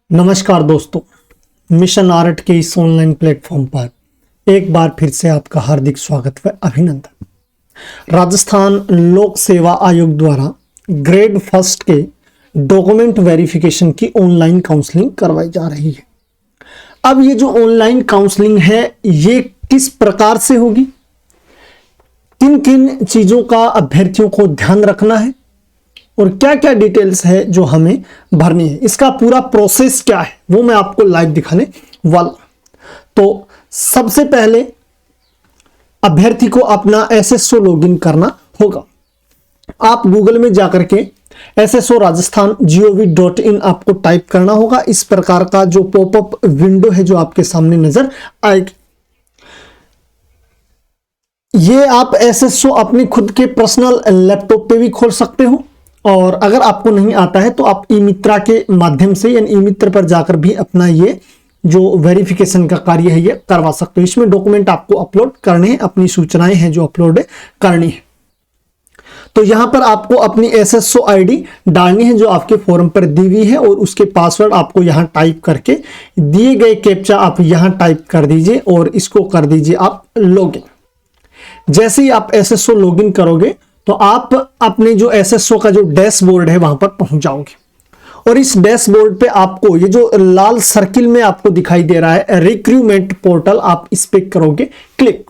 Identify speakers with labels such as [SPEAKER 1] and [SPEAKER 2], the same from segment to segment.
[SPEAKER 1] नमस्कार दोस्तों, mission art के इस ऑनलाइन प्लेटफॉर्म पर एक बार फिर से आपका हार्दिक स्वागत व अभिनंदन। राजस्थान लोक सेवा आयोग द्वारा ग्रेड फर्स्ट के डॉक्यूमेंट वेरिफिकेशन की ऑनलाइन काउंसलिंग करवाई जा रही है। अब ये जो ऑनलाइन काउंसलिंग है ये किस प्रकार से होगी, किन किन चीजों का अभ्यर्थियों को ध्यान रखना है और क्या क्या डिटेल्स है जो हमें भरनी है, इसका पूरा प्रोसेस क्या है वो मैं आपको लाइव दिखाने वाला। तो सबसे पहले अभ्यर्थी को अपना एसएसओ लॉगिन करना होगा। आप गूगल में जाकर के SSO Rajasthan gov.in आपको टाइप करना होगा। इस प्रकार का जो पॉपअप विंडो है जो आपके सामने नजर आएगी। ये आप SSO अपने खुद के पर्सनल लैपटॉप पे भी खोल सकते हो और अगर आपको नहीं आता है तो आप ई मित्रा के माध्यम से यानी ई मित्र पर जाकर भी अपना ये जो वेरिफिकेशन का कार्य है ये करवा सकते हो। इसमें डॉक्यूमेंट आपको अपलोड करने हैं, अपनी सूचनाएं हैं जो अपलोड करनी है। तो यहां पर आपको अपनी SSO ID डालनी है जो आपके फॉर्म पर दी हुई है और उसके पासवर्ड आपको यहां टाइप करके दिए गए कैप्चा आप यहां टाइप कर दीजिए और इसको कर दीजिए आप लॉगिन। जैसे ही आप SSO लॉगिन करोगे तो आप अपने जो SSO का जो डैशबोर्ड है वहां पर पहुंच जाओगे और इस डैशबोर्ड पे आपको ये जो लाल सर्किल में आपको दिखाई दे रहा है रिक्रूटमेंट पोर्टल, आप इस पे करोगे क्लिक।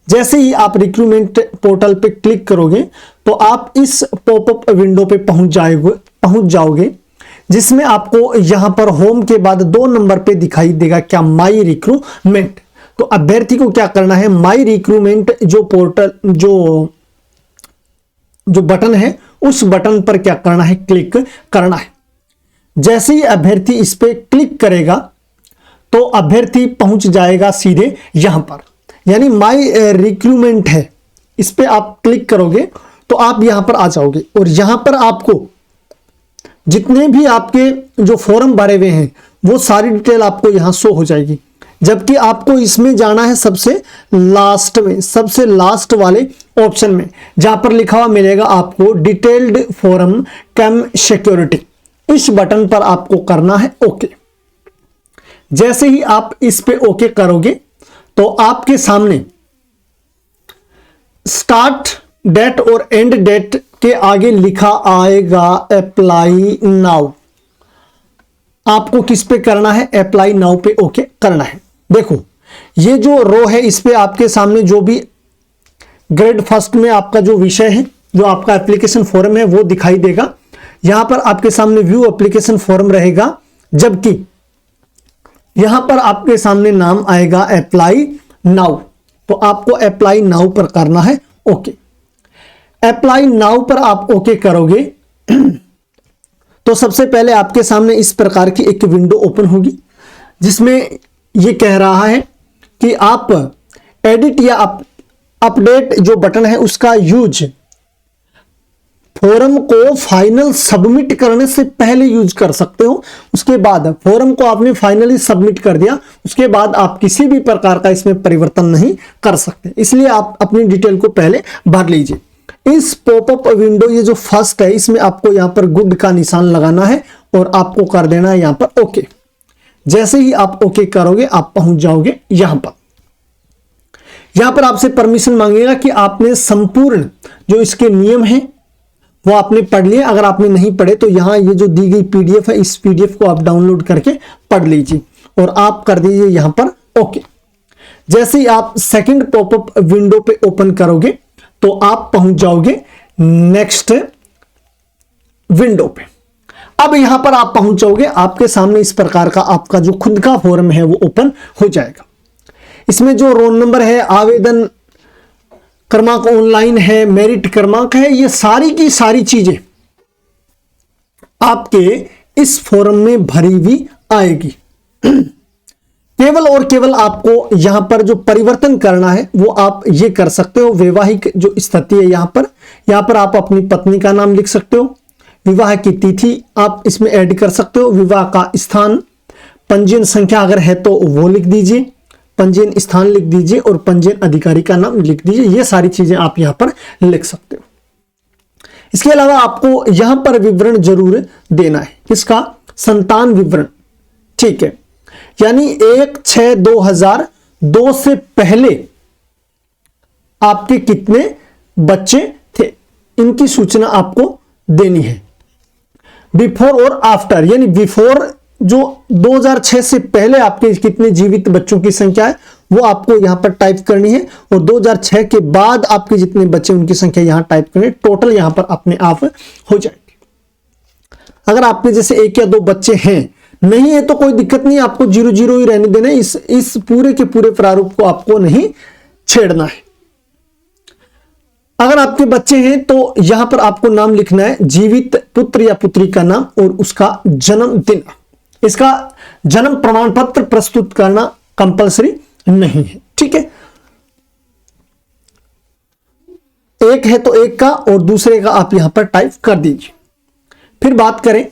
[SPEAKER 1] जैसे ही आप रिक्रूटमेंट पोर्टल पे क्लिक करोगे तो आप इस पॉपअप विंडो पे पहुंच जाओगे जिसमें आपको यहां पर होम के बाद 2 नंबर पे दिखाई देगा क्या, माई रिक्रूटमेंट। तो अभ्यर्थी को क्या करना है, माई रिक्रूटमेंट जो पोर्टल जो बटन है उस बटन पर क्या करना है, क्लिक करना है। जैसे ही अभ्यर्थी इस पे क्लिक करेगा तो अभ्यर्थी पहुंच जाएगा सीधे यहां पर, यानी माई रिक्रूटमेंट है, इस पे आप क्लिक करोगे तो आप यहां पर आ जाओगे और यहां पर आपको जितने भी आपके जो फॉर्म भरे हुए हैं वो सारी डिटेल आपको यहां शो हो जाएगी। जबकि आपको इसमें जाना है सबसे लास्ट में, सबसे लास्ट वाले ऑप्शन में जहां पर लिखा हुआ मिलेगा आपको डिटेल्ड फॉर्म कम सिक्योरिटी। इस बटन पर आपको करना है ओके। जैसे ही आप इस पे ओके करोगे तो आपके सामने स्टार्ट डेट और एंड डेट के आगे लिखा आएगा अप्लाई नाउ। आपको किस पे करना है, अप्लाई नाउ पे ओके करना है। देखो ये जो रो है इस पे आपके सामने जो भी ग्रेड फर्स्ट में आपका जो विषय है, जो आपका एप्लीकेशन फॉर्म है वो दिखाई देगा। यहां पर आपके सामने व्यू एप्लीकेशन फॉर्म रहेगा, जबकि यहां पर आपके सामने नाम आएगा अप्लाई नाउ। तो आपको अप्लाई नाउ पर करना है ओके। अप्लाई नाउ पर आप ओके करोगे तो सबसे पहले आपके सामने इस प्रकार की एक विंडो ओपन होगी जिसमें ये कह रहा है कि आप एडिट या अपडेट जो बटन है उसका यूज फॉर्म को फाइनल सबमिट करने से पहले यूज कर सकते हो। उसके बाद फॉर्म को आपने फाइनली सबमिट कर दिया, उसके बाद आप किसी भी प्रकार का इसमें परिवर्तन नहीं कर सकते, इसलिए आप अपनी डिटेल को पहले भर लीजिए। इस पॉपअप विंडो ये जो फर्स्ट है इसमें आपको यहां पर गुड का निशान लगाना है और आपको कर देना है यहां पर ओके। जैसे ही आप ओके करोगे आप पहुंच जाओगे यहां पर आपसे परमिशन मांगेगा कि आपने संपूर्ण जो इसके नियम हैं वो आपने पढ़ लिए। अगर आपने नहीं पढ़े तो यहां ये जो दी गई PDF है इस PDF को आप डाउनलोड करके पढ़ लीजिए और आप कर दीजिए यहां पर ओके। जैसे ही आप सेकंड पॉपअप विंडो पे ओपन करोगे तो आप पहुंच जाओगे नेक्स्ट विंडो पे। अब यहां पर आप पहुंच जाओगे, आपके सामने इस प्रकार का आपका जो खुद का फॉर्म है वो ओपन हो जाएगा। इसमें जो रोल नंबर है, आवेदन क्रमांक ऑनलाइन है, मेरिट क्रमांक है, ये सारी की सारी चीजें आपके इस फॉर्म में भरी हुई आएगी। केवल और केवल आपको यहां पर जो परिवर्तन करना है वो आप ये कर सकते हो। वैवाहिक जो स्थिति है यहां पर आप अपनी पत्नी का नाम लिख सकते हो, विवाह की तिथि आप इसमें ऐड कर सकते हो, विवाह का स्थान, पंजीयन संख्या अगर है तो वो लिख दीजिए, पंजीयन स्थान लिख दीजिए और पंजीयन अधिकारी का नाम लिख दीजिए। ये सारी चीजें आप यहां पर लिख सकते हो। इसके अलावा आपको यहां पर विवरण जरूर देना है, किसका, संतान विवरण, ठीक है, यानी 1/6/2002 से पहले आपके कितने बच्चे थे, इनकी सूचना आपको देनी है। बिफोर और आफ्टर, यानी बिफोर जो 2006 से पहले आपके कितने जीवित बच्चों की संख्या है वो आपको यहां पर टाइप करनी है, और 2006 के बाद आपके जितने बच्चे उनकी संख्या यहां टाइप करनी है। टोटल यहां पर अपने आप हो जाएगी। अगर आपके जैसे 1 या 2 बच्चे हैं, नहीं है तो कोई दिक्कत नहीं, आपको 0 ही रहने देना है। इस पूरे के पूरे प्रारूप को आपको नहीं छेड़ना है। अगर आपके बच्चे हैं तो यहां पर आपको नाम लिखना है, जीवित पुत्र या पुत्री का नाम और उसका जन्मदिन। इसका जन्म प्रमाण पत्र प्रस्तुत करना कंपलसरी नहीं है, ठीक है। एक है तो एक का और दूसरे का आप यहां पर टाइप कर दीजिए। फिर बात करें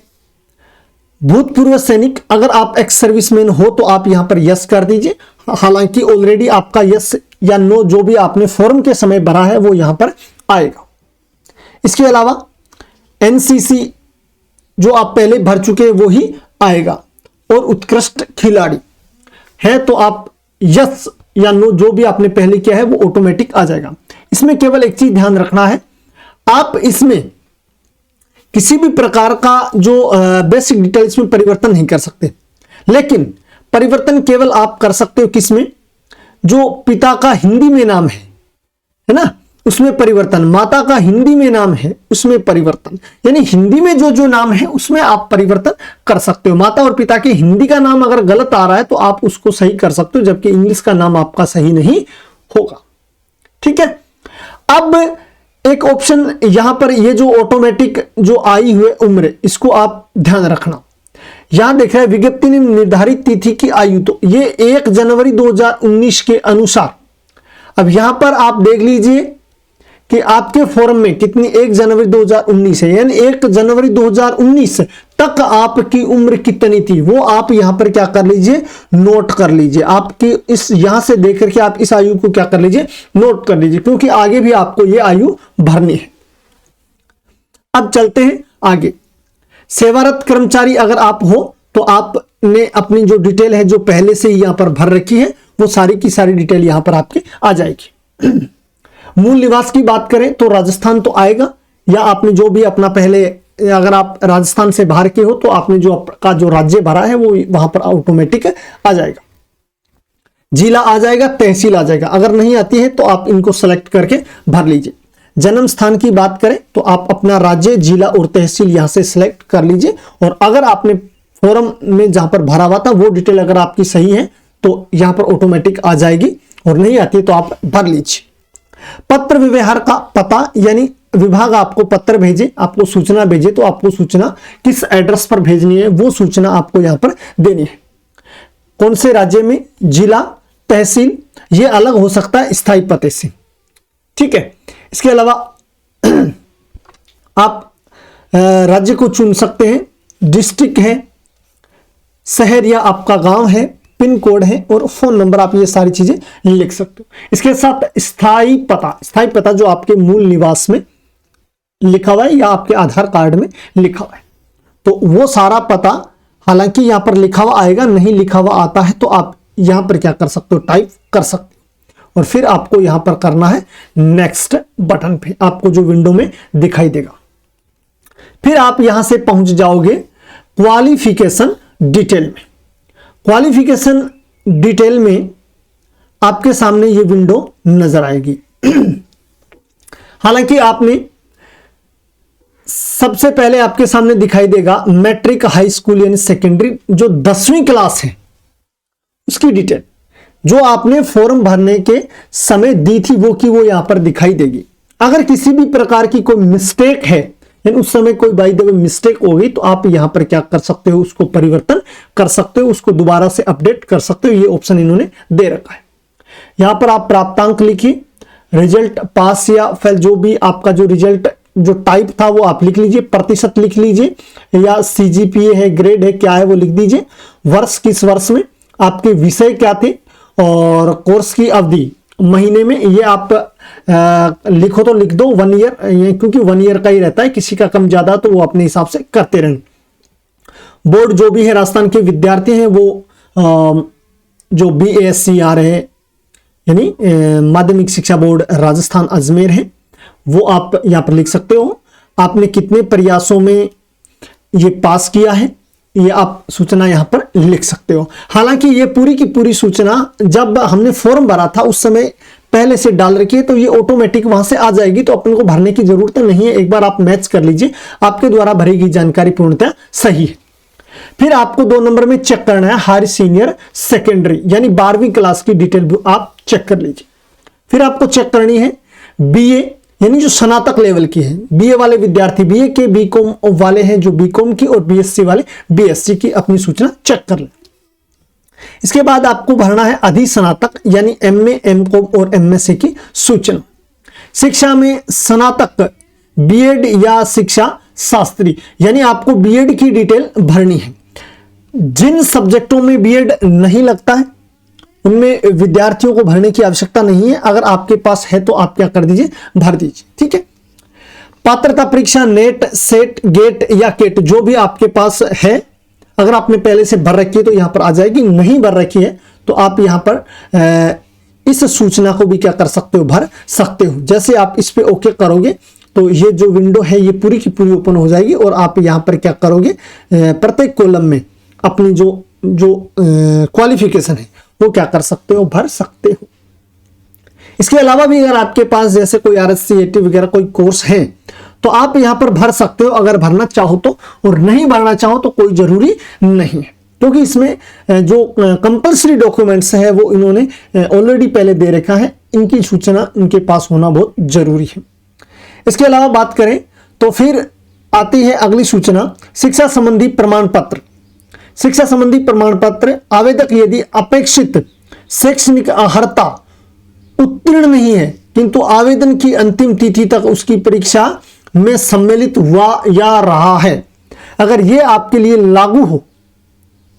[SPEAKER 1] भूतपूर्व सैनिक, अगर आप एक्स सर्विसमैन हो तो आप यहां पर यस कर दीजिए। हालांकि ऑलरेडी आपका यस या नो जो भी आपने फॉर्म के समय भरा है वो यहां पर आएगा। इसके अलावा एनसीसी जो आप पहले भर चुके हैं वो ही आएगा, और उत्कृष्ट खिलाड़ी है तो आप यस या नो जो भी आपने पहले किया है वो ऑटोमेटिक आ जाएगा। इसमें केवल एक चीज ध्यान रखना है, आप इसमें किसी भी प्रकार का जो बेसिक डिटेल इसमें परिवर्तन नहीं कर सकते, लेकिन परिवर्तन केवल आप कर सकते हो किसमें, जो पिता का हिंदी में नाम है ना, उसमें परिवर्तन, माता का हिंदी में नाम है उसमें परिवर्तन, यानी हिंदी में जो जो नाम है उसमें आप परिवर्तन कर सकते हो। माता और पिता के हिंदी का नाम अगर गलत आ रहा है तो आप उसको सही कर सकते हो, जबकि इंग्लिश का नाम आपका सही नहीं होगा, ठीक है। अब एक ऑप्शन यहां पर ये जो ऑटोमेटिक जो आई हुई उम्र, इसको आप ध्यान रखना। यहां देख रहे हैं विज्ञप्ति ने निर्धारित तिथि की आयु, तो ये 1 जनवरी 2019 के अनुसार। अब यहां पर आप देख लीजिए कि आपके फॉर्म में कितनी 1 जनवरी 2019 है, यानी 1 जनवरी 2019 तक आपकी उम्र कितनी थी वो आप यहां पर क्या कर लीजिए, नोट कर लीजिए। आपकी इस यहां से देख करके आप इस आयु को क्या कर लीजिए, नोट कर लीजिए, क्योंकि आगे भी आपको ये आयु भरनी है। अब चलते हैं आगे। सेवारत कर्मचारी अगर आप हो तो आपने अपनी जो डिटेल है जो पहले से ही यहां पर भर रखी है वो सारी की सारी डिटेल यहां पर आपकी आ जाएगी। मूल निवास की बात करें तो राजस्थान तो आएगा, या आपने जो भी अपना पहले, अगर आप राजस्थान से बाहर के हो तो आपने जो आपका जो राज्य भरा है वो वहां पर ऑटोमेटिक आ जाएगा। जिला आ जाएगा, तहसील आ जाएगा, अगर नहीं आती है तो आप इनको सेलेक्ट करके भर लीजिए। जन्म स्थान की बात करें तो आप अपना राज्य, जिला और तहसील यहां से सिलेक्ट कर लीजिए, और अगर आपने फॉर्म में जहां पर भरा हुआ था वो डिटेल अगर आपकी सही है तो यहां पर ऑटोमेटिक आ जाएगी, और नहीं आती है तो आप भर लीजिए। पत्र व्यवहार का पता, यानी विभाग आपको पत्र भेजे, आपको सूचना भेजे तो आपको सूचना किस एड्रेस पर भेजनी है वो सूचना आपको यहां पर देनी है। कौन से राज्य में, जिला, तहसील, ये अलग हो सकता है स्थायी पते से, ठीक है। इसके अलावा आप राज्य को चुन सकते हैं, डिस्ट्रिक्ट है, शहर या आपका गांव है, पिन कोड है, और फोन नंबर, आप ये सारी चीजें लिख सकते हो। इसके साथ स्थायी पता जो आपके मूल निवास में लिखा हुआ है या आपके आधार कार्ड में लिखा हुआ है, तो वो सारा पता, हालांकि यहां पर लिखा हुआ आएगा, नहीं लिखा हुआ आता है तो आप यहां पर क्या कर सकते हो, टाइप कर सकते हो, और फिर आपको यहां पर करना है नेक्स्ट बटन पे, आपको जो विंडो में दिखाई देगा। फिर आप यहां से पहुंच जाओगे क्वालिफिकेशन डिटेल में। क्वालिफिकेशन डिटेल में आपके सामने ये विंडो नजर आएगी। हालांकि आपने सबसे पहले आपके सामने दिखाई देगा मैट्रिक, हाई स्कूल यानी सेकेंडरी, जो 10वीं क्लास है उसकी डिटेल जो आपने फॉर्म भरने के समय दी थी वो की वो यहां पर दिखाई देगी। अगर किसी भी प्रकार की कोई मिस्टेक है, यानी उस समय कोई बाय द वे मिस्टेक हो गई, तो आप यहां पर क्या कर सकते हो, उसको परिवर्तन कर सकते हो, उसको दोबारा से अपडेट कर सकते हो। ये ऑप्शन इन्होंने दे रखा है। यहां पर आप प्राप्तांक लिखिए, रिजल्ट, पास या फेल, जो भी आपका जो रिजल्ट जो टाइप था वो आप लिख लीजिए, प्रतिशत लिख लीजिए, या सीजीपीए है, ग्रेड है, क्या है वो लिख दीजिए, वर्ष किस वर्ष में, आपके विषय क्या थे, और कोर्स की अवधि महीने में, ये आप लिखो तो लिख दो 1 ईयर, क्योंकि 1 ईयर का ही रहता है, किसी का कम ज्यादा तो वो अपने हिसाब से करते रहें। बोर्ड जो भी है राजस्थान के विद्यार्थी हैं वो जो BASCR है यानी माध्यमिक शिक्षा बोर्ड राजस्थान अजमेर है, वो आप यहाँ पर लिख सकते हो। आपने कितने प्रयासों में ये पास किया है ये आप सूचना यहाँ पर लिख सकते हो। हालांकि ये पूरी की पूरी सूचना जब हमने फॉर्म भरा था उस समय पहले से डाल रखी है, तो ये ऑटोमेटिक वहां से आ जाएगी, तो अपन को भरने की जरूरत नहीं है। एक बार आप मैच कर लीजिए, आपके द्वारा भरी गई जानकारी पूर्णतः सही है। फिर आपको 2 नंबर में चेक करना है हायर सीनियर सेकेंडरी यानी 12वीं क्लास की डिटेल आप चेक कर लीजिए। फिर आपको चेक करनी है BA यानी जो स्नातक लेवल की है, BA वाले विद्यार्थी BA के, BCom वाले हैं जो BCom की, और BSc वाले BSc की अपनी सूचना चेक कर लें। इसके बाद आपको भरना है अधिस्नातक यानी MA, MCom और MSc की सूचना। शिक्षा में स्नातक B.Ed या शिक्षा शास्त्री यानी आपको B.Ed की डिटेल भरनी है। जिन सब्जेक्टों में B.Ed नहीं लगता है उनमें विद्यार्थियों को भरने की आवश्यकता नहीं है। अगर आपके पास है तो आप क्या कर दीजिए, भर दीजिए, ठीक है। पात्रता परीक्षा नेट, सेट, गेट या केट जो भी आपके पास है, अगर आपने पहले से भर रखी है तो यहां पर आ जाएगी, नहीं भर रखी है तो आप यहां पर इस सूचना को भी क्या कर सकते हो, भर सकते हो। जैसे आप इस पे ओके करोगे तो ये जो विंडो है ये पूरी की पूरी ओपन हो जाएगी और आप यहां पर क्या करोगे, प्रत्येक कॉलम में अपनी जो क्वालिफिकेशन है वो क्या कर सकते हो, भर सकते हो। इसके अलावा भी अगर आपके पास जैसे कोई RSC AT वगैरह कोई कोर्स है तो आप यहां पर भर सकते हो, अगर भरना चाहो तो, और नहीं भरना चाहो तो कोई जरूरी नहीं है, क्योंकि इसमें जो कंपल्सरी डॉक्यूमेंट्स है वो इन्होंने ऑलरेडी पहले दे रखा है, इनकी सूचना इनके पास होना बहुत जरूरी है। इसके अलावा बात करें तो फिर आती है अगली सूचना, शिक्षा संबंधी प्रमाण पत्र। शिक्षा संबंधी प्रमाण पत्र आवेदक यदि अपेक्षित शैक्षणिक अर्हता उत्तीर्ण नहीं है किंतु आवेदन की अंतिम तिथि तक उसकी परीक्षा में सम्मिलित हुआ या रहा है, अगर ये आपके लिए लागू हो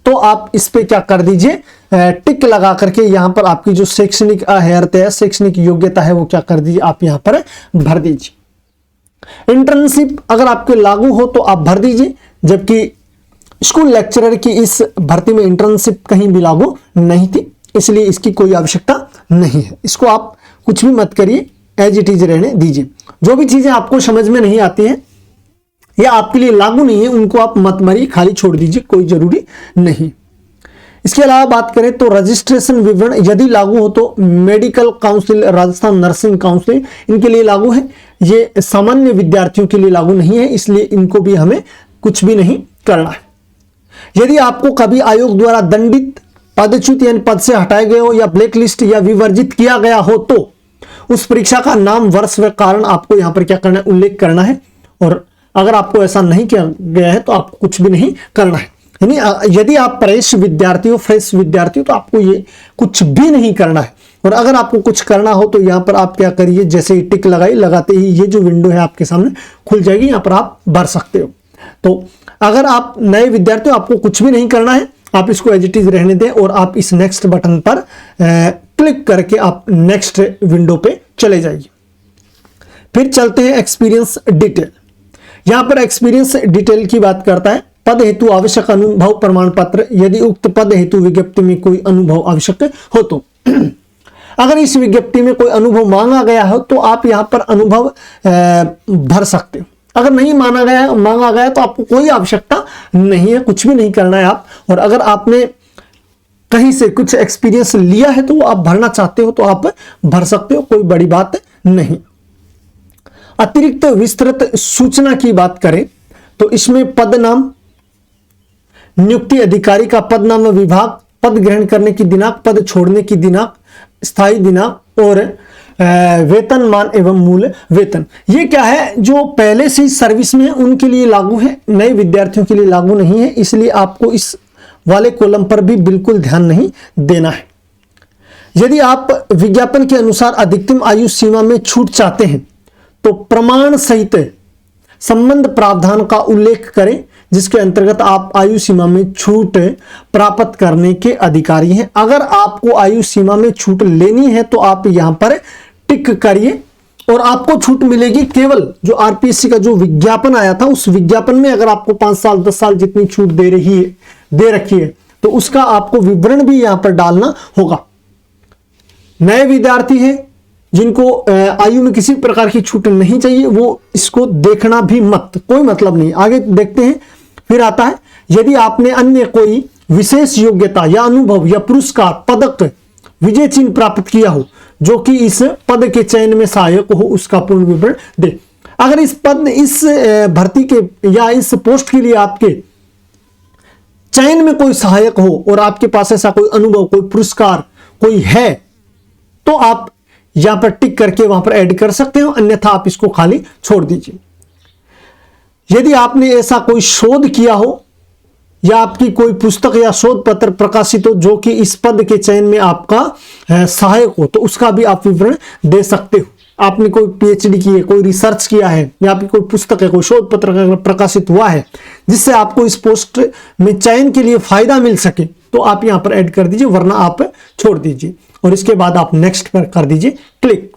[SPEAKER 1] तो आप इस पे क्या कर दीजिए, टिक लगा करके यहां पर आपकी जो शैक्षणिक अर्हता है, शैक्षणिक योग्यता है वो क्या कर दीजिए, आप यहां पर भर दीजिए। इंटर्नशिप अगर आपके लागू हो तो आप भर दीजिए, जबकि स्कूल लेक्चरर की इस भर्ती में इंटर्नशिप कहीं भी लागू नहीं थी, इसलिए इसकी कोई आवश्यकता नहीं है। इसको आप कुछ भी मत करिए, एज इट इज रहने दीजिए। जो भी चीजें आपको समझ में नहीं आती है या आपके लिए लागू नहीं है उनको आप मत मारिए, खाली छोड़ दीजिए, कोई जरूरी नहीं। इसके अलावा बात करें तो रजिस्ट्रेशन विवरण यदि लागू हो तो medical council, Rajasthan nursing council इनके लिए लागू है, ये सामान्य विद्यार्थियों के लिए लागू नहीं है, इसलिए इनको भी हमें कुछ भी नहीं करना है। यदि आपको कभी आयोग द्वारा दंडित, पदच्युत यानी पद से हटाए गए हो या ब्लैक लिस्ट या विवर्जित किया गया हो तो उस परीक्षा का नाम, वर्ष व कारण आपको यहां पर क्या करना है, उल्लेख करना है। और अगर आपको ऐसा नहीं किया गया है तो आपको कुछ भी नहीं करना है। यानी यदि आप फ्रेश विद्यार्थी हो तो आपको ये कुछ भी नहीं करना है। और अगर आपको कुछ करना हो तो यहां पर आप क्या करिए, जैसे ही टिक लगाते ही ये जो विंडो है आपके सामने खुल जाएगी, यहां पर आप भर सकते हो। तो अगर आप नए विद्यार्थी हो, आपको कुछ भी नहीं करना है, आप इसको एज इट इज रहने दें और आप इस नेक्स्ट बटन पर क्लिक करके आप नेक्स्ट विंडो पे चले जाइए। फिर चलते हैं एक्सपीरियंस डिटेल। यहां पर एक्सपीरियंस डिटेल की बात करता है, पद हेतु आवश्यक अनुभव प्रमाण पत्र, यदि उक्त पद हेतु विज्ञप्ति में कोई अनुभव आवश्यक हो तो अगर इस विज्ञप्ति में कोई अनुभव मांगा गया हो तो आप यहां पर अनुभव भर सकते हो। अगर नहीं मांगा गया तो आपको कोई आवश्यकता नहीं है, कुछ भी नहीं करना है आप। और अगर आपने कहीं से कुछ एक्सपीरियंस लिया है तो आप भरना चाहते हो तो आप भर सकते हो, कोई बड़ी बात नहीं। अतिरिक्त विस्तृत सूचना की बात करें तो इसमें पद नाम, नियुक्ति अधिकारी का पद नाम, विभाग, पद ग्रहण करने की दिनांक, पद छोड़ने की दिनांक, स्थायी दिनांक और वेतनमान एवं मूल वेतन। ये क्या है, जो पहले से सर्विस में है उनके लिए लागू है, नए विद्यार्थियों के लिए लागू नहीं है, इसलिए आपको इस वाले कॉलम पर भी बिल्कुल ध्यान नहीं देना है। यदि आप विज्ञापन के अनुसार अधिकतम आयु सीमा में छूट चाहते हैं तो प्रमाण सहित संबंध प्रावधान का उल्लेख करें जिसके अंतर्गत आप आयु सीमा में छूट प्राप्त करने के अधिकारी हैं। अगर आपको आयु सीमा में छूट लेनी है तो आप यहां पर टिक करिए और आपको छूट मिलेगी केवल जो आरपीएससी का जो विज्ञापन आया था, उस विज्ञापन में अगर आपको 5 साल 10 साल जितनी छूट दे रखी है तो उसका आपको विवरण भी यहां पर डालना होगा। नए विद्यार्थी हैं जिनको आयु में किसी प्रकार की छूट नहीं चाहिए, वो इसको देखना भी मत, कोई मतलब नहीं। आगे देखते हैं। फिर आता है, यदि आपने अन्य कोई विशेष योग्यता या अनुभव या पुरस्कार, पदक, विजय चिन्ह प्राप्त किया हो जो कि इस पद के चयन में सहायक हो, उसका पूर्ण विवरण दे। अगर इस भर्ती के या इस पोस्ट के लिए आपके चयन में कोई सहायक हो और आपके पास ऐसा कोई अनुभव, कोई पुरस्कार कोई है, तो आप यहां पर टिक करके वहां पर ऐड कर सकते हो, अन्यथा आप इसको खाली छोड़ दीजिए। यदि आपने ऐसा कोई शोध किया हो या आपकी कोई पुस्तक या शोध पत्र प्रकाशित हो जो कि इस पद के चयन में आपका सहायक हो, तो उसका भी आप विवरण दे सकते हो। आपने कोई पीएचडी की है, कोई रिसर्च किया है, या आपकी कोई पुस्तक है, कोई शोध पत्र प्रकाशित हुआ है जिससे आपको इस पोस्ट में चयन के लिए फायदा मिल सके, तो आप यहां पर ऐड कर दीजिए, वरना आप छोड़ दीजिए और इसके बाद आप नेक्स्ट पर कर दीजिए क्लिक।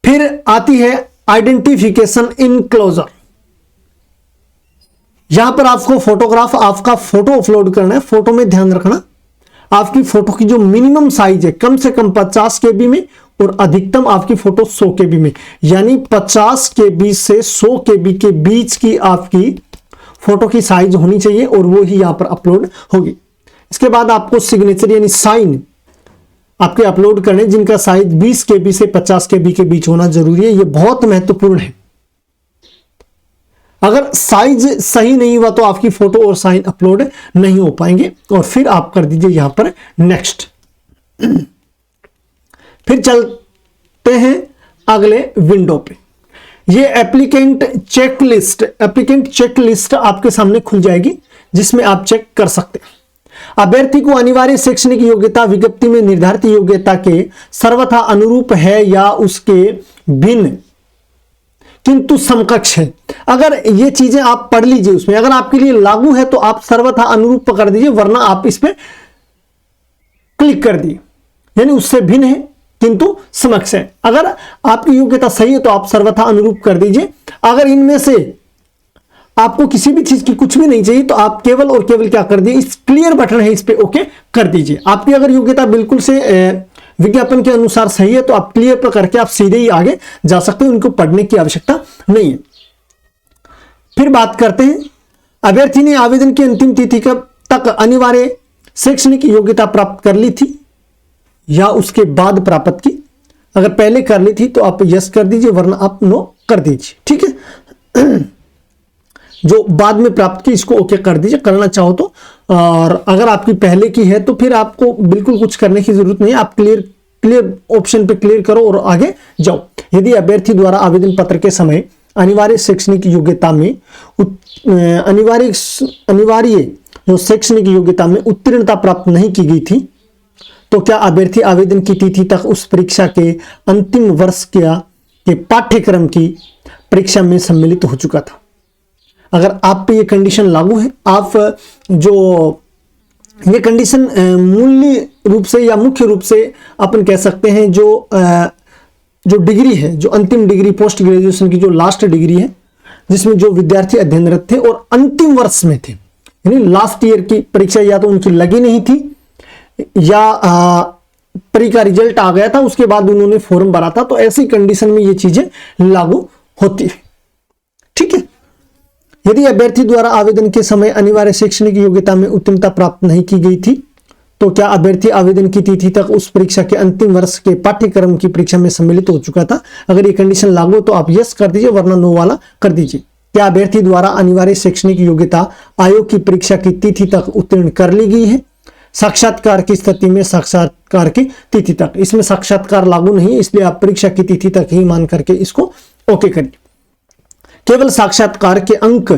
[SPEAKER 1] फिर आती है आइडेंटिफिकेशन इनक्लोजर। यहां पर आपको फोटोग्राफ, आपका फोटो अपलोड करना है। फोटो में ध्यान रखना, आपकी फोटो की जो मिनिमम साइज है कम से कम 50 KB में और अधिकतम आपकी फोटो 100 KB में, यानी 50 KB से 100 KB के बीच की आपकी फोटो की साइज होनी चाहिए और वो ही यहां पर अपलोड होगी। इसके बाद आपको सिग्नेचर यानी साइन आपके अपलोड करने, जिनका साइज 20 KB से 50 KB के बीच होना जरूरी है। ये बहुत महत्वपूर्ण है। अगर साइज सही नहीं हुआ तो आपकी फोटो और साइन अपलोड नहीं हो पाएंगे। और फिर आप कर दीजिए यहां पर नेक्स्ट। फिर चलते हैं अगले विंडो पे। ये एप्लीकेंट चेकलिस्ट आपके सामने खुल जाएगी, जिसमें आप चेक कर सकते हैं। अभ्यर्थी को अनिवार्य शैक्षणिक योग्यता विज्ञप्ति में निर्धारित योग्यता के सर्वथा अनुरूप है या उसके भिन्न किंतु समकक्ष है। अगर ये चीजें आप पढ़ लीजिए, उसमें अगर आपके लिए लागू है तो आप सर्वथा अनुरूप कर दीजिए, वरना आप इस पे क्लिक कर दिए, यानी उससे भिन्न है किंतु समकक्ष है। अगर आपकी योग्यता सही है तो आप सर्वथा अनुरूप कर दीजिए। अगर इनमें से आपको किसी भी चीज की कुछ भी नहीं चाहिए तो आप केवल और केवल क्या कर दिए, इस क्लियर बटन है इस पे ओके कर दीजिए। आपकी अगर योग्यता बिल्कुल से विज्ञापन के अनुसार सही है तो आप क्लियर पर करके आप सीधे ही आगे जा सकते हैं, उनको पढ़ने की आवश्यकता नहीं है। फिर बात करते हैं, अभ्यर्थी ने आवेदन की अंतिम तिथि तक अनिवार्य शैक्षणिक योग्यता प्राप्त कर ली थी या उसके बाद प्राप्त की। अगर पहले कर ली थी तो आप यस कर दीजिए, वरना आप नो कर दीजिए। ठीक है, जो बाद में प्राप्त की इसको ओके कर दीजिए करना चाहो तो। और अगर आपकी पहले की है तो फिर आपको बिल्कुल कुछ करने की जरूरत नहीं है, आप क्लियर ऑप्शन पे क्लियर करो और आगे जाओ। यदि अभ्यर्थी द्वारा आवेदन पत्र के समय अनिवार्य शैक्षणिक योग्यता में अनिवार्य जो शैक्षणिक योग्यता में उत्तीर्णता प्राप्त नहीं की गई थी, तो क्या अभ्यर्थी आवेदन की तिथि तक उस परीक्षा के अंतिम वर्ष के पाठ्यक्रम की परीक्षा में सम्मिलित हो चुका था। अगर आप पे ये कंडीशन लागू है, आप जो ये कंडीशन मूल्य रूप से या मुख्य रूप से अपन कह सकते हैं, जो डिग्री है, जो अंतिम डिग्री पोस्ट ग्रेजुएशन की जो लास्ट डिग्री है, जिसमें जो विद्यार्थी अध्ययनरत थे और अंतिम वर्ष में थे, यानी लास्ट ईयर की परीक्षा या तो उनकी लगी नहीं थी या परी का रिजल्ट आ गया था, उसके बाद उन्होंने फॉर्म भरा था, तो ऐसी कंडीशन में ये चीजें लागू होती है। ठीक है, यदि अभ्यर्थी द्वारा आवेदन के समय अनिवार्य शैक्षणिक योग्यता में उत्तीर्णता प्राप्त नहीं की गई थी, तो क्या अभ्यर्थी आवेदन की तिथि तक उस परीक्षा के अंतिम वर्ष के पाठ्यक्रम की परीक्षा में सम्मिलित हो चुका था। अगर ये कंडीशन लागू तो आप यस कर दीजिए, वरना नो वाला कर दीजिए। क्या अभ्यर्थी द्वारा अनिवार्य शैक्षणिक योग्यता आयोग की परीक्षा की तिथि तक उत्तीर्ण कर ली गई है। साक्षात्कार की स्थिति में साक्षात्कार की तिथि तक, इसमें साक्षात्कार लागू नहीं है, इसलिए आप परीक्षा की तिथि तक ही मान करके इसको ओके करिए। केवल साक्षात्कार के अंक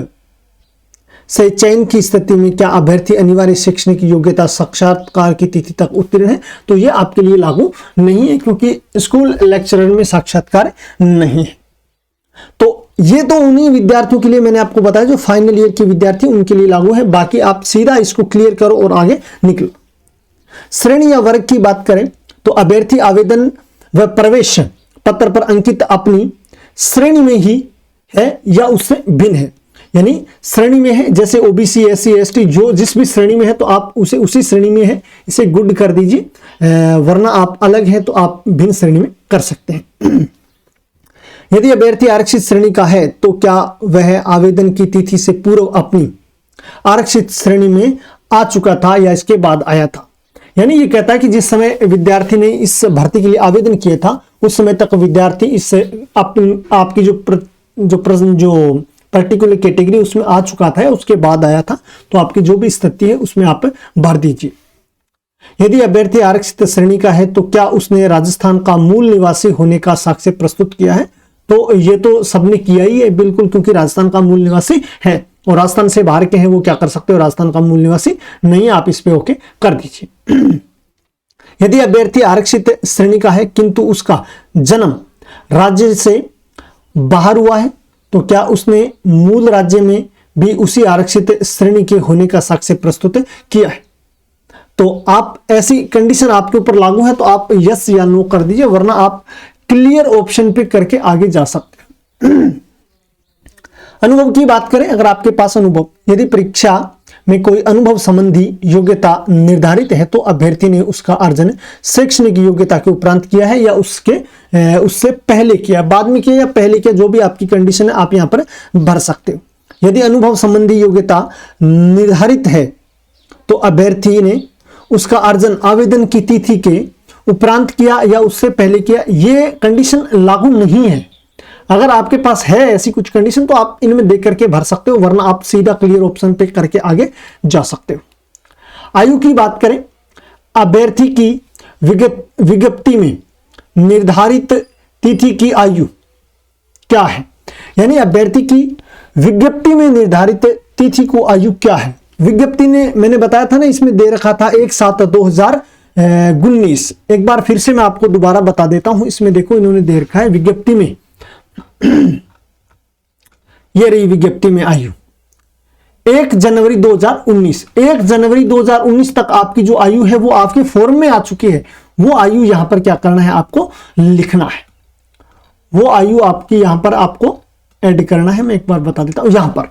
[SPEAKER 1] से चयन की स्थिति में क्या अभ्यर्थी अनिवार्य शैक्षणिक योग्यता साक्षात्कार की तिथि तक उत्तीर्ण है, तो यह आपके लिए लागू नहीं है, क्योंकि स्कूल लेक्चरर में साक्षात्कार नहीं है। तो ये तो उन्हीं विद्यार्थियों के लिए मैंने आपको बताया जो फाइनल ईयर के विद्यार्थी, उनके लिए लागू है। बाकी आप सीधा इसको क्लियर करो और आगे निकलो। श्रेणी या वर्ग की बात करें तो अभ्यर्थी आवेदन वह प्रवेश पत्र पर अंकित अपनी श्रेणी में ही है या उससे भिन्न है। यानी श्रेणी में है, जैसे ओबीसी, एससी, एसटी जो जिस भी श्रेणी में है तो आप उसे उसी श्रेणी में है, इसे गुड कर दीजिए, वरना आप अलग है तो आप भिन्न श्रेणी में कर सकते हैं। यदि अभ्यर्थी आरक्षित श्रेणी का है तो क्या वह आवेदन की तिथि से पूर्व अपनी आरक्षित श्रेणी में आ चुका था या इसके बाद आया था। यानी ये कहता है कि जिस समय विद्यार्थी ने इस भर्ती के लिए आवेदन किया था उस समय तक विद्यार्थी इस आपकी जो पर्टिकुलर कैटेगरी उसमें आ चुका था, उसके बाद आया था, तो आपकी जो भी स्थिति है उसमें आप भर दीजिए। यदि अभ्यर्थी आरक्षित श्रेणी का है तो क्या उसने राजस्थान का मूल निवासी होने का साक्ष्य प्रस्तुत किया है। तो ये तो सबने किया ही है बिल्कुल, क्योंकि राजस्थान का मूल निवासी है और राजस्थान से बाहर के हैं वो क्या कर सकते हो, राजस्थान का मूल निवासी नहीं, आप इस पे ओके कर दीजिए। यदि अभ्यर्थी आरक्षित श्रेणी का है किंतु उसका जन्म राज्य से बाहर हुआ है तो क्या उसने मूल राज्य में भी उसी आरक्षित श्रेणी के होने का साक्ष्य प्रस्तुत किया है। तो आप ऐसी कंडीशन आपके ऊपर लागू है तो आप यस या नो कर दीजिए, वरना आप क्लियर ऑप्शन पे करके आगे जा सकते हैं। अनुभव की बात करें, अगर आपके पास अनुभव, यदि परीक्षा में कोई अनुभव संबंधी योग्यता निर्धारित है तो अभ्यर्थी ने उसका अर्जन शैक्षणिक योग्यता के उपरांत किया है या उससे पहले किया, बाद में किया या पहले किया, जो भी आपकी कंडीशन है आप यहां पर भर सकते हो। यदि अनुभव संबंधी योग्यता निर्धारित है तो अभ्यर्थी ने उसका अर्जन आवेदन की तिथि के उपरांत किया या उससे पहले किया, ये कंडीशन लागू नहीं है। अगर आपके पास है ऐसी कुछ कंडीशन तो आप इनमें देख करके भर सकते हो, वरना आप सीधा क्लियर ऑप्शन पे करके आगे जा सकते हो। आयु की बात करें, अभ्यर्थी की विज्ञप्ति में निर्धारित तिथि की आयु क्या है। यानी अभ्यर्थी की विज्ञप्ति में निर्धारित तिथि को आयु क्या है। विज्ञप्ति ने मैंने बताया था ना, इसमें दे रखा था 1/7/2019। एक बार फिर से मैं आपको दोबारा बता देता हूं, इसमें देखो इन्होंने दे रखा है विज्ञप्ति में ये रही विज्ञप्ति में आयु 1 जनवरी 2019। 1 जनवरी 2019 तक आपकी जो आयु है वो आपके फॉर्म में आ चुकी है। वो आयु यहां पर क्या करना है, आपको लिखना है। वो आयु आपकी यहां पर आपको ऐड करना है। मैं एक बार बता देता हूं, यहां पर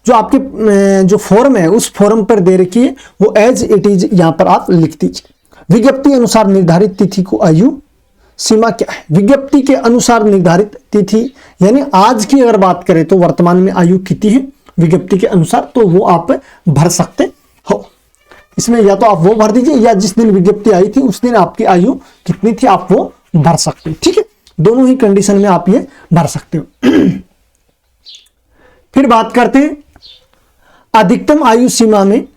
[SPEAKER 1] जो आपके जो फॉर्म है उस फॉर्म पर दे रखी है वो एज इट इज यहां पर आप लिख दीजिए। विज्ञप्ति अनुसार निर्धारित तिथि को आयु सीमा क्या है। विज्ञप्ति के अनुसार निर्धारित तिथि यानी आज की अगर बात करें तो वर्तमान में आयु कितनी है विज्ञप्ति के अनुसार, तो वो आप भर सकते हो। इसमें या तो आप वो भर दीजिए या जिस दिन विज्ञप्ति आई थी उस दिन आपकी आयु कितनी थी आप वो भर सकते हो। ठीक है, दोनों ही कंडीशन में आप ये भर सकते हो। फिर बात करते हैं अधिकतम आयु सीमा में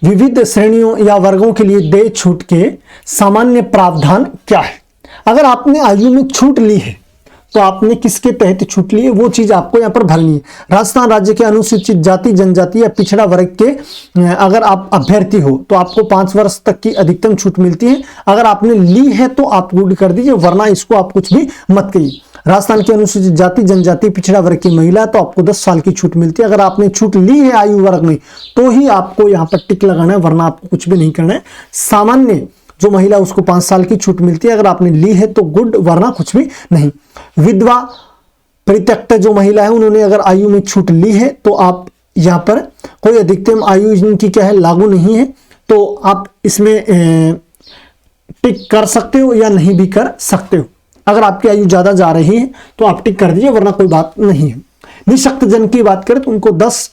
[SPEAKER 1] विविध श्रेणियों या वर्गों के लिए देय छूट के सामान्य प्रावधान क्या है। अगर आपने आयु में छूट ली है तो आपने किसके तहत छूट ली है वो चीज आपको यहां पर भरनी है। राजस्थान राज्य के अनुसूचित जाति जनजाति या पिछड़ा वर्ग के अगर आप अभ्यर्थी हो तो आपको 5 वर्ष तक की अधिकतम छूट मिलती है। अगर आपने ली है तो आप गुड कर दीजिए, वरना इसको आप कुछ भी मत कहिए। राजस्थान के अनुसूचित जाति जनजाति पिछड़ा वर्ग की महिला तो आपको 10 साल की छूट मिलती है। अगर आपने छूट ली है आयु वर्ग में तो ही आपको यहाँ पर टिक लगाना है, वरना आपको कुछ भी नहीं करना है। सामान्य जो महिला उसको 5 साल की छूट मिलती है, अगर आपने ली है तो गुड, वरना कुछ भी नहीं। विधवा परित्यक्त जो महिला है उन्होंने अगर आयु में छूट ली है तो आप यहाँ पर कोई अधिकतम आयु इनकी क्या है लागू नहीं है, तो आप इसमें टिक कर सकते हो या नहीं भी कर सकते हो। अगर आपकी आयु ज्यादा जा रही है तो आप टिक कर दीजिए, वरना कोई बात नहीं है। निःशक्त जन की बात करें तो उनको 10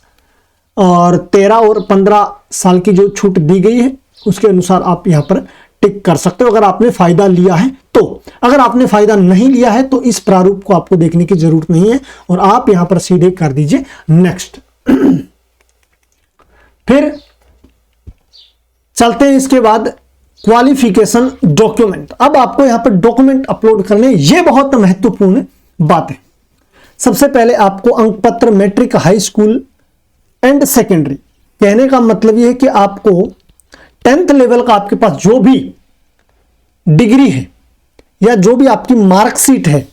[SPEAKER 1] और 13 और 15 साल की जो छूट दी गई है उसके अनुसार आप यहाँ पर टिक कर सकते हो अगर आपने फायदा लिया है तो। अगर आपने फायदा नहीं लिया है तो इस प्रारूप को आपको देखने की जरूरत नहीं है और आप यहां पर सीधे कर दीजिए नेक्स्ट। फिर चलते हैं इसके बाद क्वालिफिकेशन डॉक्यूमेंट। अब आपको यहां पर डॉक्यूमेंट अपलोड करने, ये बहुत महत्वपूर्ण बात है। सबसे पहले आपको अंक पत्र matric, high school and secondary, कहने का मतलब यह है कि आपको 10th लेवल का आपके पास जो भी डिग्री है या जो भी आपकी मार्कशीट है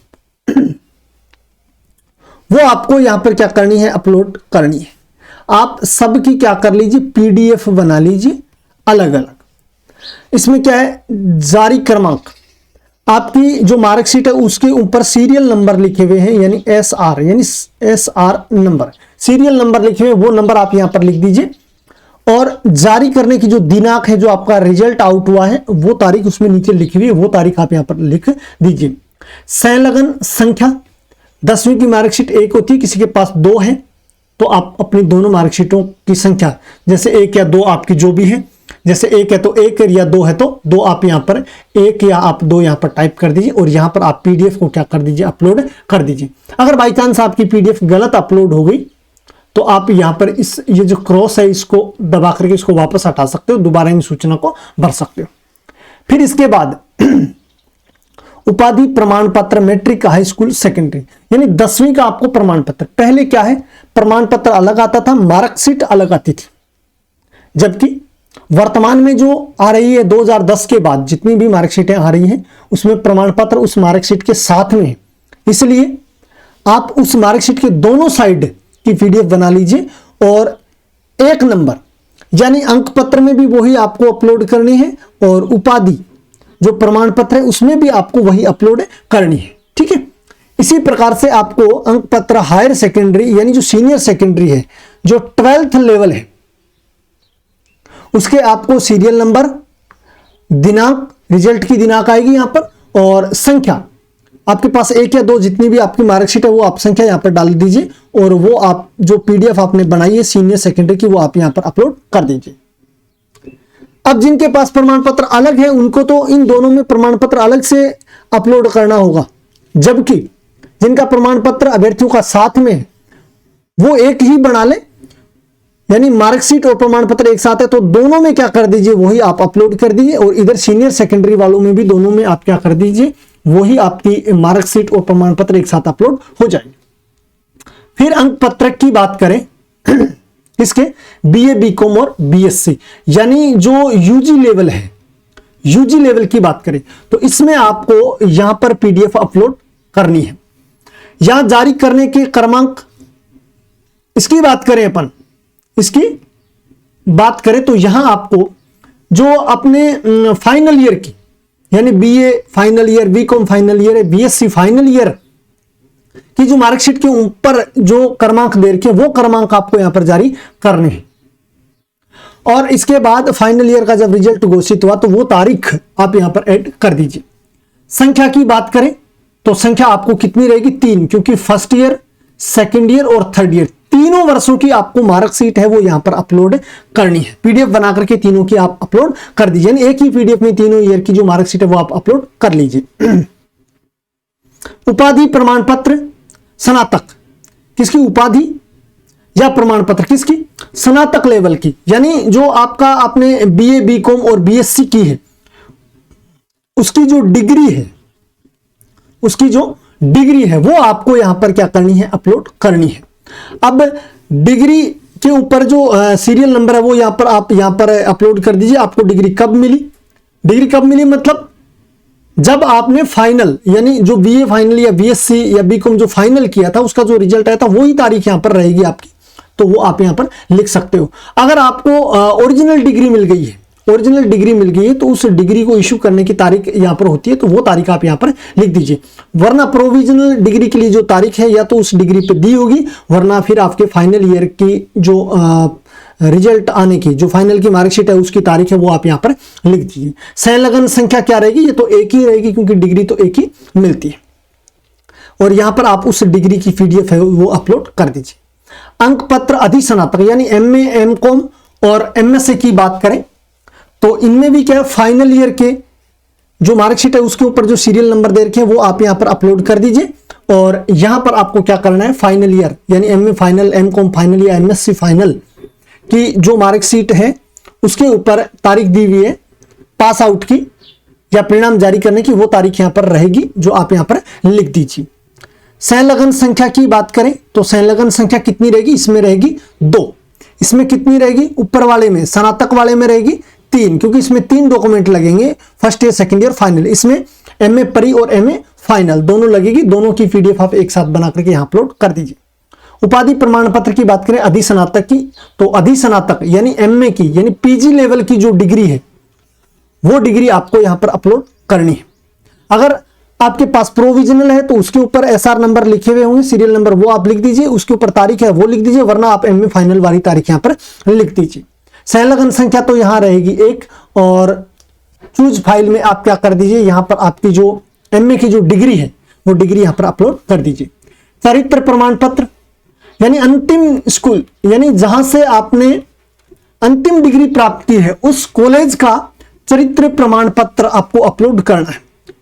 [SPEAKER 1] वो आपको यहां पर क्या करनी है, अपलोड करनी है। आप सबकी क्या कर लीजिए, पीडीएफ बना लीजिए अलग अलग। इसमें क्या है, जारी क्रमांक आपकी जो मार्कशीट है उसके ऊपर सीरियल नंबर लिखे हुए हैं, यानी SR, यानी SR नंबर, सीरियल नंबर लिखे हुए, वो नंबर आप यहां पर लिख दीजिए। और जारी करने की जो दिनांक है, जो आपका रिजल्ट आउट हुआ है, वो तारीख उसमें नीचे लिखी हुई है, वो तारीख आप यहां पर लिख दीजिए। संलग्न संख्या, 10वीं की मार्कशीट एक होती है, किसी के पास 2 है तो आप अपनी दोनों मार्कशीटों की संख्या, जैसे 1 या 2 आपकी जो भी है, जैसे 1 है तो 1 या 2 है तो 2, आप यहां पर 1 या आप 2 यहां पर टाइप कर दीजिए और यहां पर आप PDF को क्या कर दीजिए, अपलोड कर दीजिए। अगर बाई चांस आपकी PDF गलत अपलोड हो गई तो आप यहां पर ये जो क्रॉस है इसको दबा करके इसको वापस हटा सकते हो, दोबारा इन सूचना को भर सकते हो। फिर इसके बाद उपाधि प्रमाण पत्र, मैट्रिक, हाई स्कूल, सेकेंडरी, यानी 10वीं का आपको प्रमाण पत्र। पहले क्या है, प्रमाण पत्र अलग आता था, मार्कशीट अलग आती थी, जबकि वर्तमान में जो आ रही है 2010 के बाद जितनी भी मार्कशीटें आ रही हैं उसमें प्रमाण पत्र उस मार्कशीट के साथ में है। इसलिए आप उस मार्कशीट के दोनों साइड की PDF बना लीजिए और 1 नंबर यानी अंक पत्र में भी वही आपको अपलोड करनी है और उपाधि जो प्रमाण पत्र है उसमें भी आपको वही अपलोड करनी है, ठीक है। इसी प्रकार से आपको अंक पत्र हायर सेकेंडरी यानी जो सीनियर सेकेंडरी है, जो 12th लेवल है, उसके आपको सीरियल नंबर, दिनांक, रिजल्ट की दिनांक आएगी यहां पर, और संख्या आपके पास 1 या 2 जितनी भी आपकी मार्कशीट है वो आप संख्या यहां पर डाल दीजिए और वो आप जो PDF आपने बनाई है सीनियर सेकेंडरी की वो आप यहां पर अपलोड कर दीजिए। अब जिनके पास प्रमाण पत्र अलग है उनको तो इन दोनों में प्रमाण पत्र अलग से अपलोड करना होगा, जबकि जिनका प्रमाण पत्र अभ्यर्थियों का साथ में है वो एक ही बना ले, यानी मार्कशीट और प्रमाण पत्र एक साथ है तो दोनों में क्या कर दीजिए, वही आप अपलोड कर दीजिए। और इधर सीनियर सेकेंडरी वालों में भी दोनों में आप क्या कर दीजिए, वही आपकी मार्कशीट और प्रमाण पत्र एक साथ अपलोड हो जाएंगे। फिर अंक पत्रक की बात करें इसके BA, BCom और BSc, यानी जो UG लेवल है, UG लेवल की बात करें तो इसमें आपको यहां पर PDF अपलोड करनी है। यहां जारी करने के क्रमांक, इसकी बात करें अपन, इसकी बात करें तो यहां आपको जो अपने फाइनल ईयर की, यानी BA final year, BCom final year है, BSc फाइनल ईयर की जो मार्कशीट के ऊपर जो क्रमांक दे रखे वो क्रमांक आपको यहां पर जारी करने हैं। और इसके बाद फाइनल ईयर का जब रिजल्ट घोषित हुआ तो वो तारीख आप यहां पर ऐड कर दीजिए। संख्या की बात करें तो संख्या आपको कितनी रहेगी, 3, क्योंकि फर्स्ट ईयर, सेकेंड ईयर और थर्ड ईयर तीनों वर्षों की आपको मार्कशीट है वो यहां पर अपलोड करनी है। PDF बना करके तीनों की आप अपलोड कर दीजिए, यानी एक ही PDF में तीनों ईयर की जो मार्कशीट है वो आप अपलोड कर लीजिए। उपाधि प्रमाण पत्र स्नातक, किसकी उपाधि या प्रमाण पत्र, किसकी, स्नातक लेवल की, यानी जो आपका आपने BA, BCom और BSc की है उसकी जो डिग्री है, उसकी जो डिग्री है वो आपको यहां पर क्या करनी है, अपलोड करनी है। अब डिग्री के ऊपर जो सीरियल नंबर है वो यहां पर आप यहां पर अपलोड कर दीजिए। आपको डिग्री कब मिली, डिग्री कब मिली मतलब जब आपने फाइनल, यानी जो BA फाइनल या BSc या BCom जो फाइनल किया था उसका जो रिजल्ट आया था वही तारीख यहां पर रहेगी आपकी, तो वो आप यहां पर लिख सकते हो। अगर आपको ओरिजिनल डिग्री मिल गई है, ओरिजिनल डिग्री मिल गई है तो उस डिग्री को इशू करने की तारीख यहां पर होती है, तो वो तारीख आप यहां पर लिख दीजिए। वरना प्रोविजनल डिग्री के लिए जो तारीख है या तो उस डिग्री पे दी होगी, वरना फिर आपके फाइनल ईयर की जो रिजल्ट आने की जो फाइनल की मार्कशीट है उसकी तारीख है वो आप यहां पर लिख दीजिए। संलग्न संख्या क्या रहेगी, ये तो एक ही रहेगी क्योंकि डिग्री तो एक ही मिलती है। और यहां पर आप उस डिग्री की PDF है वो अपलोड कर दीजिए। अंक पत्र अधिस्नातक यानी MA, MCom और MSc की बात करें तो इनमें भी क्या है, फाइनल ईयर के जो मार्कशीट है उसके ऊपर जो सीरियल नंबर दे रखे हैं वो आप यहां पर अपलोड कर दीजिए। और यहां पर आपको क्या करना है, फाइनल ईयर यानी MA फाइनल, MCom फाइनल या MSc फाइनल की जो मार्कशीट है उसके ऊपर तारीख दी हुई है पास आउट की या परिणाम जारी करने की, वो तारीख यहां पर रहेगी जो आप यहां पर लिख दीजिए। संलग्न संख्या की बात करें तो संलग्न संख्या कितनी रहेगी, इसमें रहेगी 2। इसमें कितनी रहेगी, ऊपर वाले में, स्नातक वाले में रहेगी 3, क्योंकि इसमें 3 डॉक्यूमेंट लगेंगे, first year, second year, final. इसमें MA प्री और MA फाइनल दोनों लगेगी, दोनों की PDF आप एक साथ बना करके यहां अपलोड कर दीजिए। उपाधि प्रमाण पत्र की बात करें अधिस्नातक की तो अधिस्नातक यानी MA की यानी PG लेवल की जो डिग्री है वो डिग्री आपको यहां पर अपलोड करनी है। अगर आपके पास प्रोविजनल है तो उसके ऊपर एसआर नंबर लिखे हुए होंगे, सीरियल नंबर वो आप लिख दीजिए, उसके ऊपर तारीख है वो लिख दीजिए, वरना आप एमए फाइनल वाली तारीख यहां पर लिख दीजिए। संलग्न संख्या तो यहां रहेगी 1, और चूज फाइल में आप क्या कर दीजिए, यहां पर आपकी जो एमए की जो डिग्री है वो डिग्री यहां पर अपलोड कर दीजिए। चरित्र प्रमाण पत्र यानी अंतिम स्कूल, यानी जहां से आपने अंतिम डिग्री प्राप्त की है उस कॉलेज का चरित्र प्रमाण पत्र आपको अपलोड करना है।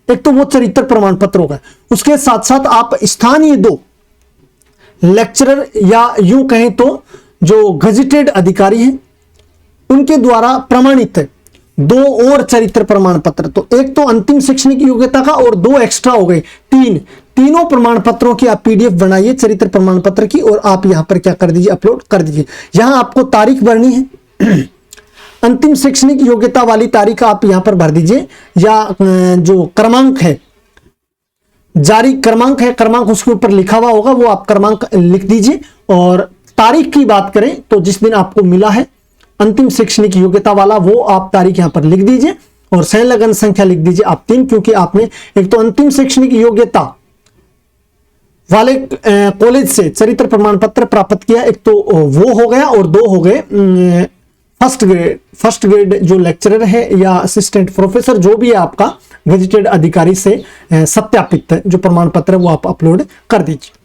[SPEAKER 1] एक तो वो चरित्र प्रमाण पत्र होगा, उसके साथ साथ आप स्थानीय 2 लेक्चरर या यूं कहें तो जो गजेटेड अधिकारी हैं उनके द्वारा प्रमाणित है 2 और चरित्र प्रमाण पत्र। तो एक तो अंतिम शैक्षणिक योग्यता का और 2 एक्स्ट्रा हो गए, 3 प्रमाण पत्रों की आप पीडीएफ बनाइए चरित्र प्रमाण पत्र की, और आप यहां पर क्या कर दीजिए, अपलोड कर दीजिए। यहां आपको तारीख भरनी है अंतिम शैक्षणिक योग्यता वाली तारीख आप यहां पर भर दीजिए, या जो क्रमांक है, जारी क्रमांक है, क्रमांक उसके ऊपर लिखा हुआ होगा वो आप क्रमांक लिख दीजिए। और तारीख की बात करें तो जिस दिन आपको मिला है अंतिम शैक्षणिक योग्यता वाला वो आप तारीख यहां पर लिख दीजिए, और संलग्न संख्या लिख दीजिए आप 3, क्योंकि आपने एक तो अंतिम शैक्षणिक योग्यता वाले कॉलेज से चरित्र प्रमाण पत्र प्राप्त किया, एक तो वो हो गया, और 2 हो गए फर्स्ट ग्रेड जो लेक्चरर है या असिस्टेंट प्रोफेसर जो भी है आपका गजेटेड अधिकारी से सत्यापित जो प्रमाण पत्र है वो आप अपलोड कर दीजिए।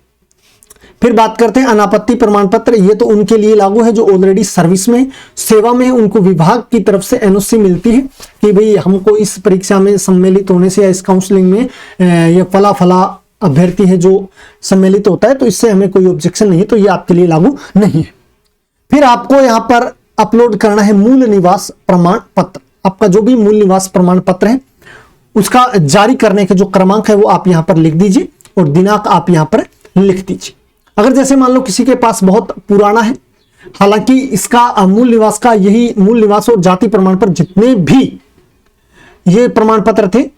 [SPEAKER 1] फिर बात करते हैं अनापत्ति प्रमाण पत्र। ये तो उनके लिए लागू है जो ऑलरेडी सर्विस में सेवा में है, उनको विभाग की तरफ से एनओसी मिलती है कि भाई हमको इस परीक्षा में सम्मिलित होने से या इस काउंसलिंग में ये फला फला अभ्यर्थी है जो सम्मिलित होता है, तो इससे हमें कोई ऑब्जेक्शन नहीं है, तो ये आपके लिए लागू नहीं है। फिर आपको यहां पर अपलोड करना है मूल निवास प्रमाण पत्र। आपका जो भी मूल निवास प्रमाण पत्र है उसका जारी करने के जो क्रमांक है वो आप यहां पर लिख दीजिए, और दिनांक आप यहां पर लिख दीजिए। अगर जैसे मान लो किसी के पास बहुत पुराना है, हालांकि इसका मूल निवास का यही मूल निवास और जाति प्रमाण पर जितने भी ये प्रमाण पत्र थे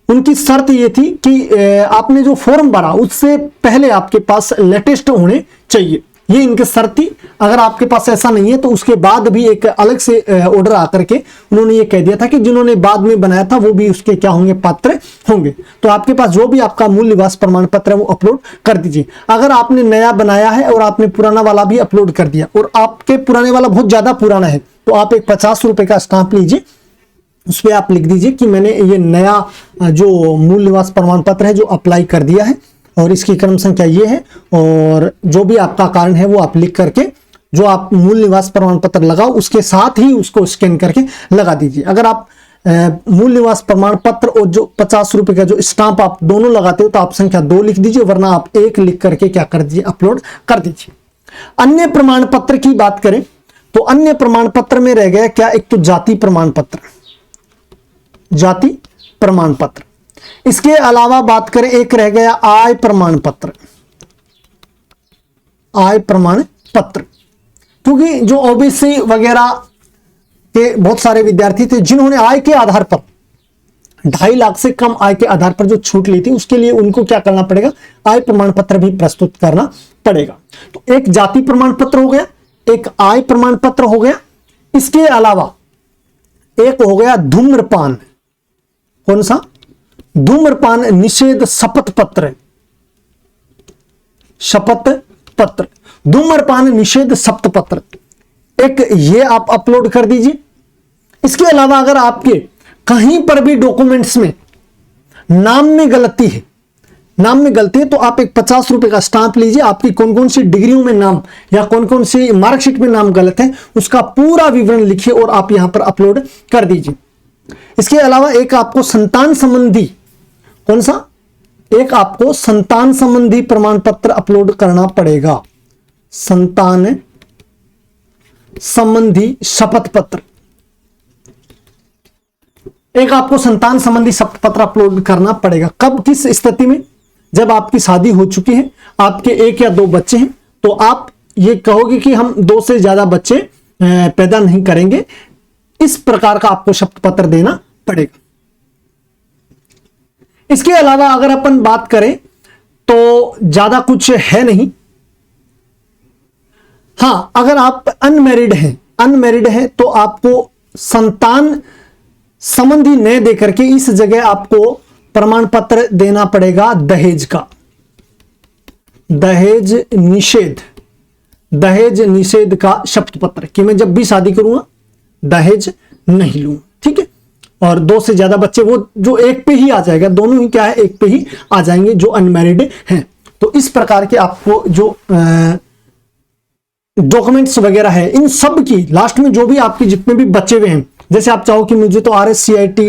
[SPEAKER 1] उनकी शर्त ये थी कि आपने जो फॉर्म भरा उससे पहले आपके पास लेटेस्ट होने चाहिए, ये इनकी शर्त थी। अगर आपके पास ऐसा नहीं है तो उसके बाद भी एक अलग से ऑर्डर आकर के उन्होंने ये कह दिया था कि जिन्होंने बाद में बनाया था वो भी उसके क्या होंगे, पात्र होंगे। तो आपके पास जो भी आपका मूल निवास प्रमाण पत्र है वो अपलोड कर दीजिए। अगर आपने नया बनाया है और आपने पुराना वाला भी अपलोड कर दिया और आपके पुराने वाला बहुत ज्यादा पुराना है तो आप एक 50 रुपए का स्टांप लीजिए, उस पर आप लिख दीजिए कि मैंने ये नया जो मूल निवास प्रमाण पत्र है जो अप्लाई कर दिया है और इसकी क्रम संख्या ये है, और जो भी आपका कारण है वो आप लिख करके जो आप मूल निवास प्रमाण पत्र लगाओ उसके साथ ही उसको स्कैन करके लगा दीजिए। अगर आप मूल निवास प्रमाण पत्र और जो 50 रुपए का जो स्टांप आप दोनों लगाते हो तो आप संख्या 2 लिख दीजिए, वरना आप 1 लिख करके क्या कर दीजिए, अपलोड कर दीजिए। अन्य प्रमाण पत्र की बात करें तो अन्य प्रमाण पत्र में रह गया क्या, एक तो जाति प्रमाण पत्र, जाति प्रमाण पत्र। इसके अलावा बात करें एक रह गया आय प्रमाण पत्र, आय प्रमाण पत्र। क्योंकि जो ओबीसी वगैरह के बहुत सारे विद्यार्थी थे जिन्होंने आय के आधार पर 2.5 लाख से कम आय के आधार पर जो छूट ली थी, उसके लिए उनको क्या करना पड़ेगा, आय प्रमाण पत्र भी प्रस्तुत करना पड़ेगा। तो एक जाति प्रमाण पत्र हो गया, एक आय प्रमाण पत्र हो गया। इसके अलावा एक हो गया धूम्रपान, कौन सा, धूम्रपान निषेध शपथ पत्र, शपथ पत्र, धूम्रपान निषेध शपथ पत्र, एक ये आप अपलोड कर दीजिए। इसके अलावा अगर आपके कहीं पर भी डॉक्यूमेंट्स में नाम में गलती है, नाम में गलती है तो आप एक 50 रुपए का स्टांप लीजिए, आपकी कौन कौन सी डिग्रियों में नाम या कौन कौन सी मार्कशीट में नाम गलत है उसका पूरा विवरण लिखिए और आप यहां पर अपलोड कर दीजिए। इसके अलावा एक आपको संतान संबंधी, कौन सा, एक आपको संतान संबंधी प्रमाण पत्र अपलोड करना पड़ेगा, संतान संबंधी शपथ पत्र, एक आपको संतान संबंधी शपथ पत्र अपलोड करना पड़ेगा। कब, किस स्थिति में, जब आपकी शादी हो चुकी है, आपके 1 या 2 बच्चे हैं, तो आप ये कहोगे कि हम 2 से ज्यादा बच्चे पैदा नहीं करेंगे, इस प्रकार का आपको शपथ पत्र देना पड़ेगा। इसके अलावा अगर अपन बात करें तो ज्यादा कुछ है नहीं। हां, अगर आप अनमैरिड हैं तो आपको संतान संबंधी न दे करके इस जगह आपको प्रमाण पत्र देना पड़ेगा दहेज का, दहेज निषेध का शपथ पत्र कि मैं जब भी शादी करूंगा दहेज नहीं लूंगा। ठीक है, और 2 से ज्यादा बच्चे वो जो एक पे ही आ जाएगा, दोनों ही क्या है एक पे ही आ जाएंगे जो अनमैरिड हैं। तो इस प्रकार के आपको जो डॉक्यूमेंट्स वगैरह है इन सब की लास्ट में जो भी आपके जितने भी बचे हुए हैं, जैसे आप चाहो कि मुझे तो RSCIT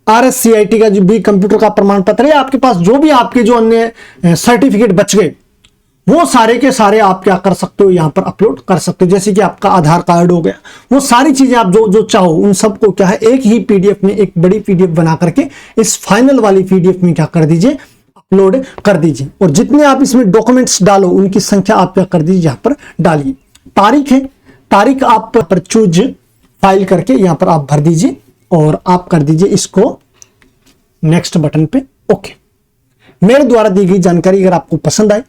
[SPEAKER 1] RSCIT का जो भी कंप्यूटर का प्रमाण पत्र है, आपके पास जो भी आपके जो अन्य सर्टिफिकेट बच गए वो सारे के सारे आप क्या कर सकते हो, यहां पर अपलोड कर सकते हो। जैसे कि आपका आधार कार्ड हो गया, वो सारी चीजें आप जो जो चाहो उन सबको क्या है एक ही PDF में, एक बड़ी PDF बना करके इस फाइनल वाली PDF में क्या कर दीजिए, अपलोड कर दीजिए। और जितने आप इसमें डॉक्यूमेंट्स डालो उनकी संख्या आप क्या कर दीजिए, यहां पर डालिए। तारीख है, तारीख आप पर चूज फाइल करके यहां पर आप भर दीजिए और आप कर दीजिए इसको नेक्स्ट बटन पे ओके। मेरे द्वारा दी गई जानकारी अगर आपको पसंद आए,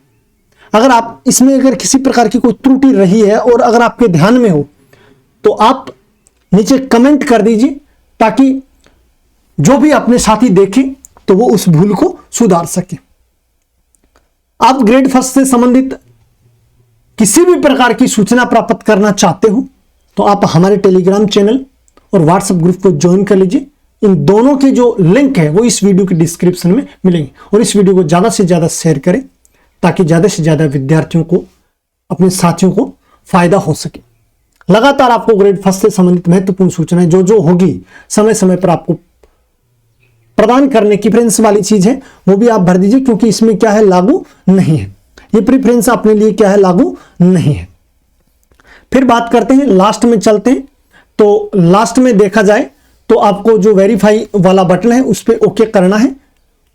[SPEAKER 1] अगर आप इसमें अगर किसी प्रकार की कोई त्रुटि रही है और अगर आपके ध्यान में हो तो आप नीचे कमेंट कर दीजिए, ताकि जो भी अपने साथी देखें तो वो उस भूल को सुधार सके। आप ग्रेड फर्स्ट से संबंधित किसी भी प्रकार की सूचना प्राप्त करना चाहते हो तो आप हमारे टेलीग्राम चैनल और व्हाट्सएप ग्रुप को ज्वाइन कर लीजिए। इन दोनों के जो लिंक है वो इस वीडियो के डिस्क्रिप्शन में मिलेंगे। और इस वीडियो को ज्यादा से ज्यादा शेयर करें ताकि ज्यादा से ज्यादा विद्यार्थियों को, अपने साथियों को फायदा हो सके। लगातार आपको ग्रेड फर्स्ट से संबंधित महत्वपूर्ण सूचनाएं जो जो होगी समय समय पर आपको प्रदान करने की प्रेफरेंस वाली चीज है वो भी आप भर दीजिए, क्योंकि इसमें क्या है लागू नहीं है, ये प्रेफरेंस अपने लिए क्या है लागू नहीं है। फिर बात करते हैं, लास्ट में चलते हैं। तो लास्ट में देखा जाए तो आपको जो वेरीफाई वाला बटन है उस पर ओके करना है।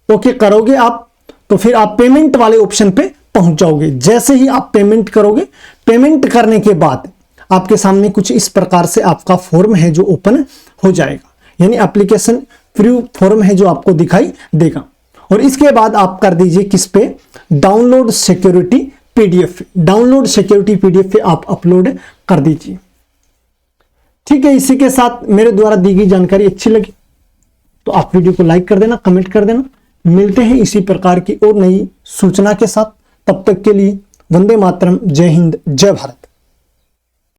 [SPEAKER 1] ओके करोगे आप तो फिर आप पेमेंट वाले ऑप्शन पे पहुंच जाओगे। जैसे ही आप पेमेंट करोगे, पेमेंट करने के बाद आपके सामने कुछ इस प्रकार से आपका फॉर्म है जो ओपन हो जाएगा, यानी एप्लीकेशन प्री फॉर्म है जो आपको दिखाई देगा। और इसके बाद आप कर दीजिए किस पे, download security PDF, download security PDF पे आप अपलोड कर दीजिए। ठीक है, इसी के साथ मेरे द्वारा दी गई जानकारी अच्छी लगी तो आप वीडियो को लाइक कर देना, कमेंट कर देना। मिलते हैं इसी प्रकार की और नई सूचना के साथ, तब तक के लिए वंदे मातरम, जय हिंद, जय भारत।